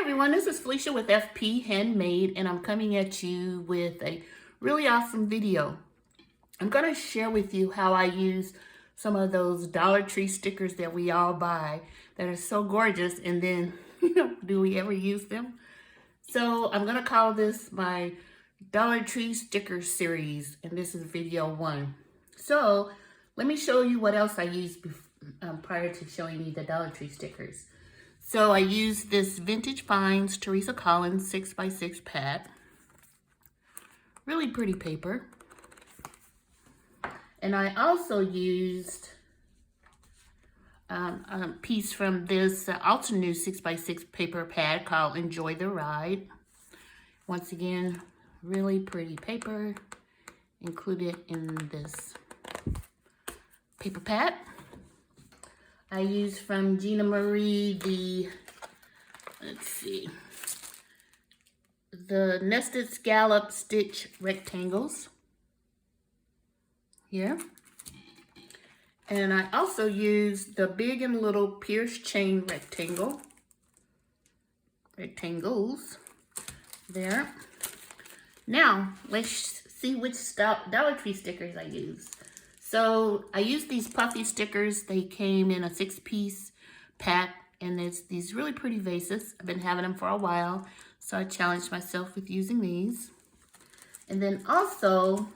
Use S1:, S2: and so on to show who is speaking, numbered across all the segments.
S1: everyone, this is Felicia with FP Handmade, and I'm coming at you with a really awesome video. I'm going to share with you how I use some of those Dollar Tree stickers that we all buy that are so gorgeous, and then, do we ever use them? So I'm going to call this my Dollar Tree sticker series, and this is video 1. So let me show you what else I used prior to showing you the Dollar Tree stickers. So I used this Vintage Finds Teresa Collins 6x6 pad. Really pretty paper. And I also used a piece from this Altenew 6x6 paper pad called Enjoy the Ride. Once again, really pretty paper included in this paper pad. I used from Gina Marie the nested scallop stitch rectangles here. And I also used the big and little pierced chain rectangles there. Now, let's see which Dollar Tree stickers I used. So I used these puffy stickers. They came in a 6-piece pack, and it's these really pretty vases. I've been having them for a while, so I challenged myself with using these. And then also,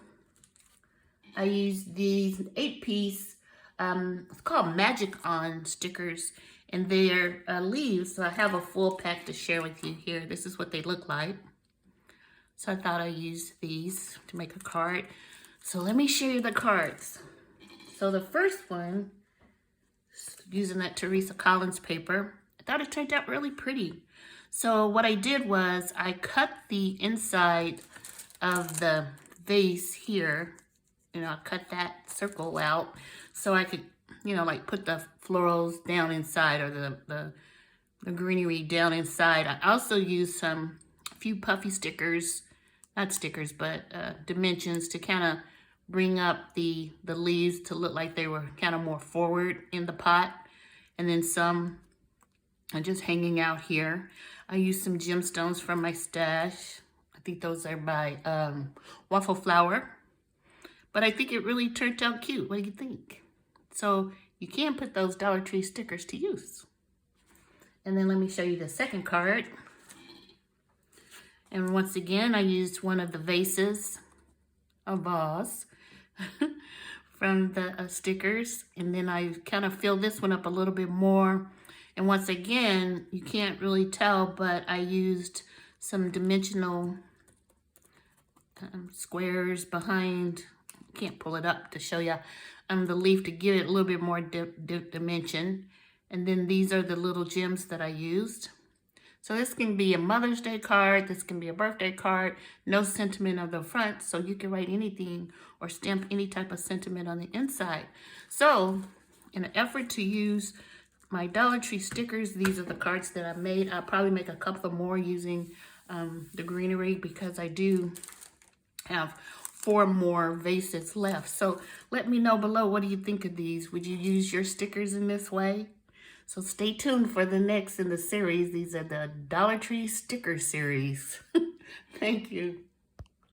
S1: I used these 8-piece, it's called Magic On stickers, and they're leaves. So I have a full pack to share with you here. This is what they look like. So I thought I'd use these to make a card. So let me show you the cards. So the first one, using that Teresa Collins paper, I thought it turned out really pretty. So what I did was I cut the inside of the vase here. I cut that circle out so I could, like put the florals down inside, or the greenery down inside. I also used a few puffy stickers, not stickers, but dimensions to kind of bring up the leaves to look like they were kind of more forward in the pot. And then some are just hanging out here. I used some gemstones from my stash. I think those are by Waffle Flower. But I think it really turned out cute. What do you think? So you can put those Dollar Tree stickers to use. And then let me show you the second card. And once again, I used one of the vases, a vase, from the stickers. And then I kind of filled this one up a little bit more. And once again, you can't really tell, but I used some dimensional squares behind. Can't pull it up to show you the leaf to give it a little bit more dimension. And then these are the little gems that I used. So this can be a Mother's Day card, this can be a birthday card, no sentiment on the front, so you can write anything or stamp any type of sentiment on the inside. So in an effort to use my Dollar Tree stickers, these are the cards that I made. I'll probably make a couple more using the greenery, because I do have 4 more vases left. So let me know below, what do you think of these? Would you use your stickers in this way? So stay tuned for the next in the series. These are the Dollar Tree sticker series. Thank you.